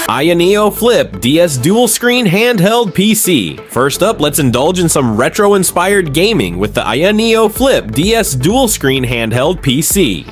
Ayaneo Flip DS Dual Screen Handheld PC. First up, let's indulge in some retro-inspired gaming with the Ayaneo Flip DS Dual Screen Handheld PC.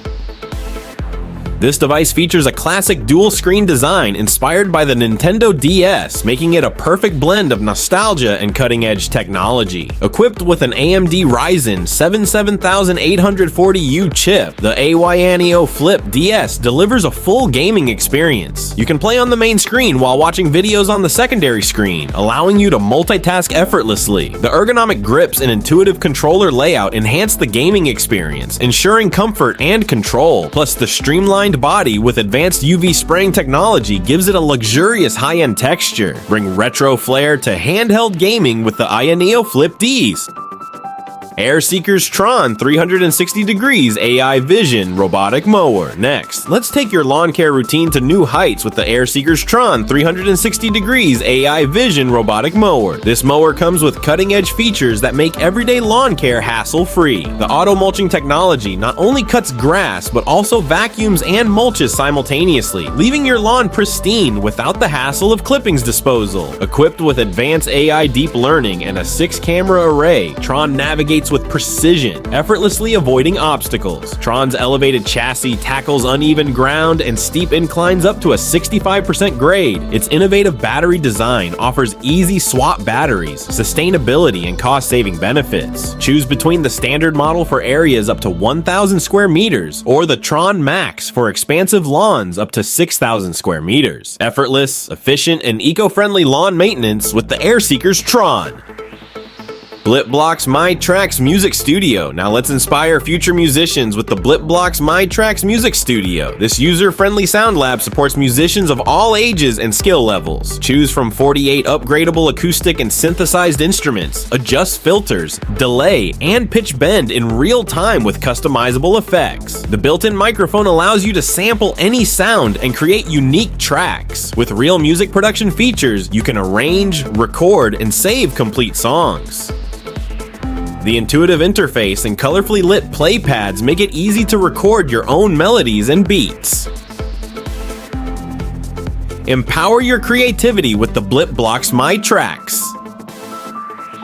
This device features a classic dual-screen design inspired by the Nintendo DS, making it a perfect blend of nostalgia and cutting-edge technology. Equipped with an AMD Ryzen 7 7840U chip, the Ayaneo Flip DS delivers a full gaming experience. You can play on the main screen while watching videos on the secondary screen, allowing you to multitask effortlessly. The ergonomic grips and intuitive controller layout enhance the gaming experience, ensuring comfort and control. Plus, the streamlined body with advanced UV spraying technology gives it a luxurious high-end texture. Bring retro flair to handheld gaming with the Ayaneo Flip Ds. Airseeker's Tron 360 Degrees AI Vision Robotic Mower. Next, let's take your lawn care routine to new heights with the Airseeker's Tron 360 Degrees AI Vision Robotic Mower. This mower comes with cutting-edge features that make everyday lawn care hassle-free. The auto-mulching technology not only cuts grass, but also vacuums and mulches simultaneously, leaving your lawn pristine without the hassle of clippings disposal. Equipped with advanced AI deep learning and a 6-camera array, Tron navigates with precision, effortlessly avoiding obstacles. Tron's elevated chassis tackles uneven ground and steep inclines up to a 65% grade. Its innovative battery design offers easy swap batteries, sustainability, and cost-saving benefits. Choose between the standard model for areas up to 1,000 square meters or the Tron Max for expansive lawns up to 6,000 square meters. Effortless, efficient, and eco-friendly lawn maintenance with the Airseeker's Tron. BlipBlox MyTracks Music Studio. Now let's inspire future musicians with the BlipBlox MyTracks Music Studio. This user-friendly sound lab supports musicians of all ages and skill levels. Choose from 48 upgradable acoustic and synthesized instruments, adjust filters, delay, and pitch bend in real time with customizable effects. The built-in microphone allows you to sample any sound and create unique tracks. With real music production features, you can arrange, record, and save complete songs. The intuitive interface and colorfully lit play pads make it easy to record your own melodies and beats. Empower your creativity with the BlipBlox MyTracks.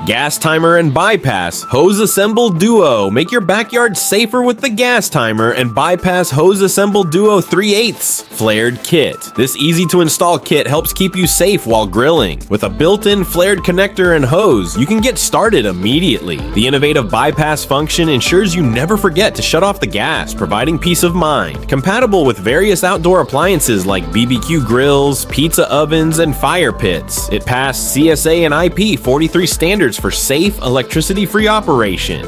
Gas timer and bypass hose assemble duo. Make your backyard safer with the gas timer and bypass hose assemble duo 3/8 flared kit. This easy to install kit helps keep you safe while grilling. With a built-in flared connector and hose, you can get started immediately. The innovative bypass function ensures you never forget to shut off the gas, providing peace of mind. Compatible with various outdoor appliances like BBQ grills, pizza ovens, and fire pits. It passed CSA and IP43 standards for safe, electricity-free operation.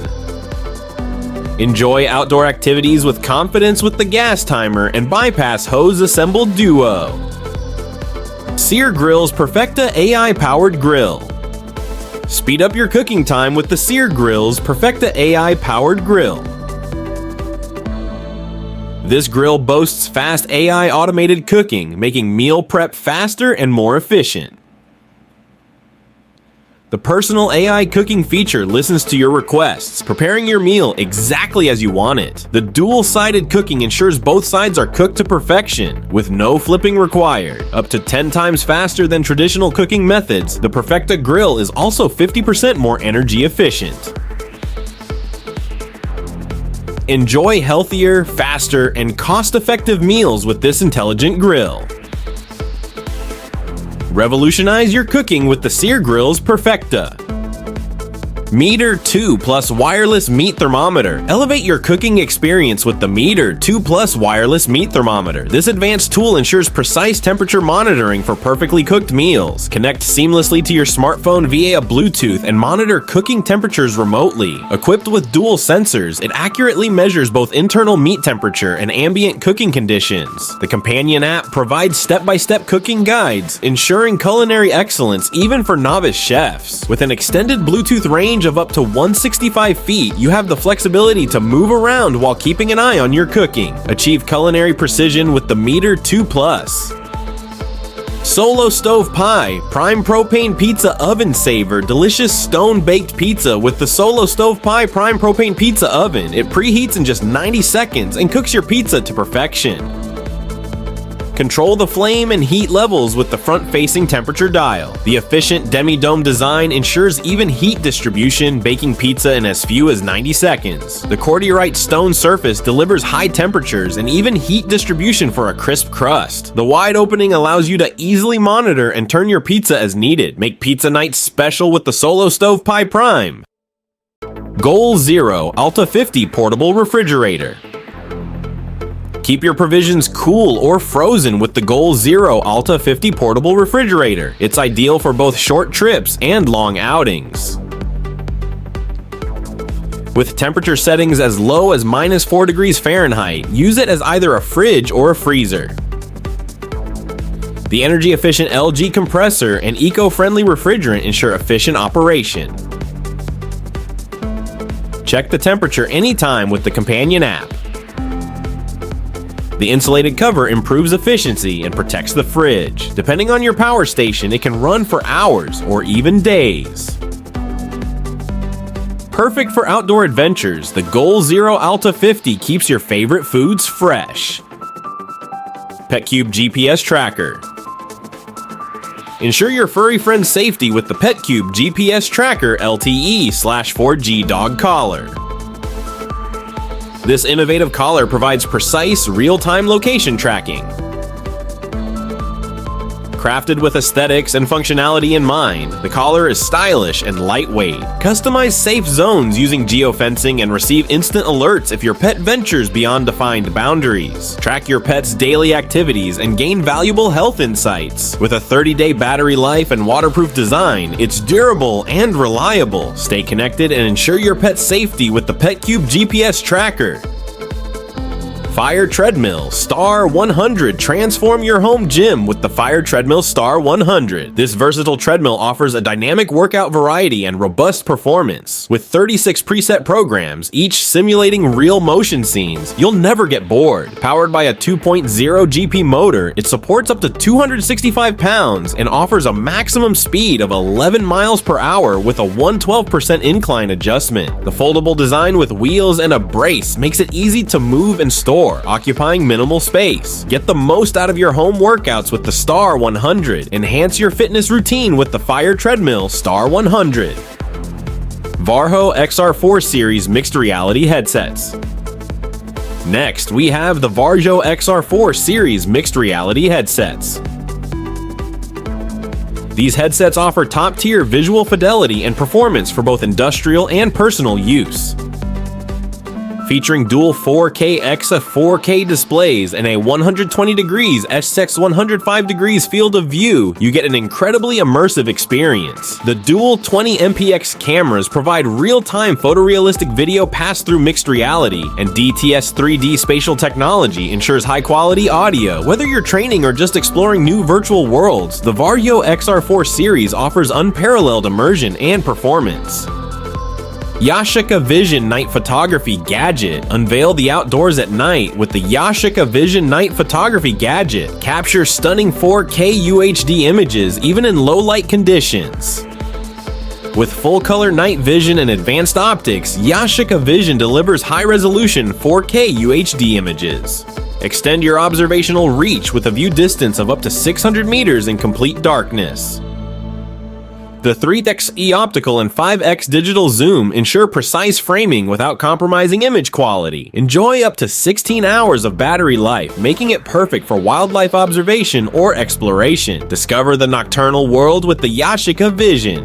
Enjoy outdoor activities with confidence with the gas timer and bypass hose assemble duo. Sear Grill's Perfecta AI-powered grill. Speed up your cooking time with the Sear Grill's Perfecta AI-powered grill. This grill boasts fast AI automated cooking, making meal prep faster and more efficient. The personal AI cooking feature listens to your requests, preparing your meal exactly as you want it. The dual-sided cooking ensures both sides are cooked to perfection, with no flipping required. Up to 10 times faster than traditional cooking methods, the Perfecta grill is also 50% more energy efficient. Enjoy healthier, faster, and cost-effective meals with this intelligent grill. Revolutionize your cooking with the Sear Grill's Perfecta. Meter 2 Plus Wireless Meat Thermometer. Elevate your cooking experience with the Meter 2 Plus Wireless Meat Thermometer. This advanced tool ensures precise temperature monitoring for perfectly cooked meals. Connect seamlessly to your smartphone via Bluetooth and monitor cooking temperatures remotely. Equipped with dual sensors, it accurately measures both internal meat temperature and ambient cooking conditions. The companion app provides step-by-step cooking guides, ensuring culinary excellence even for novice chefs. With an extended Bluetooth range of up to 165 feet, you have the flexibility to move around while keeping an eye on your cooking. Achieve culinary precision with the Meter 2 Plus. Solo Stove Pie, prime propane pizza oven saver, delicious stone-baked pizza with the Solo Stove Pie prime propane pizza oven. It preheats in just 90 seconds and cooks your pizza to perfection. Control the flame and heat levels with the front-facing temperature dial. The efficient demi-dome design ensures even heat distribution, baking pizza in as few as 90 seconds. The Cordierite stone surface delivers high temperatures and even heat distribution for a crisp crust. The wide opening allows you to easily monitor and turn your pizza as needed. Make pizza nights special with the Solo Stove Pie Prime. Goal Zero Alta 50 Portable Refrigerator. Keep your provisions cool or frozen with the Goal Zero Alta 50 Portable Refrigerator. It's ideal for both short trips and long outings. With temperature settings as low as -4 degrees Fahrenheit, use it as either a fridge or a freezer. The energy-efficient LG compressor and eco-friendly refrigerant ensure efficient operation. Check the temperature anytime with the companion app. The insulated cover improves efficiency and protects the fridge. Depending on your power station, it can run for hours or even days. Perfect for outdoor adventures, the Goal Zero Alta 50 keeps your favorite foods fresh. PetCube GPS Tracker. Ensure your furry friend's safety with the PetCube GPS Tracker LTE/4G dog collar. This innovative collar provides precise, real-time location tracking. Crafted with aesthetics and functionality in mind, the collar is stylish and lightweight. Customize safe zones using geofencing and receive instant alerts if your pet ventures beyond defined boundaries. Track your pet's daily activities and gain valuable health insights. With a 30-day battery life and waterproof design, it's durable and reliable. Stay connected and ensure your pet's safety with the PetCube GPS Tracker. Fire Treadmill Star 100. Transform your home gym with the Fire Treadmill Star 100. This versatile treadmill offers a dynamic workout variety and robust performance. With 36 preset programs, each simulating real motion scenes, you'll never get bored. Powered by a 2.0 GP motor, it supports up to 265 pounds and offers a maximum speed of 11 miles per hour with a 112% incline adjustment. The foldable design with wheels and a brace makes it easy to move and store, occupying minimal space. Get the most out of your home workouts with the Star 100. Enhance your fitness routine with the Fire Treadmill Star 100. Varjo XR4 Series Mixed Reality Headsets. Next, we have the Varjo XR4 Series Mixed Reality Headsets. These headsets offer top-tier visual fidelity and performance for both industrial and personal use. Featuring dual 4K EXA 4K displays and a 120 degrees SX 105 degrees field of view, you get an incredibly immersive experience. The dual 20 MPX cameras provide real-time photorealistic video pass-through mixed reality, and DTS 3D spatial technology ensures high-quality audio. Whether you're training or just exploring new virtual worlds, the Varjo XR4 series offers unparalleled immersion and performance. Yashica Vision Night Photography Gadget. Unveil the outdoors at night with the Yashica Vision Night Photography Gadget. Capture stunning 4K UHD images even in low light conditions. With full-color night vision and advanced optics, Yashica Vision delivers high-resolution 4K UHD images. Extend your observational reach with a view distance of up to 600 meters in complete darkness. The 3x e-optical and 5x digital zoom ensure precise framing without compromising image quality. Enjoy up to 16 hours of battery life, making it perfect for wildlife observation or exploration. Discover the nocturnal world with the Yashica Vision.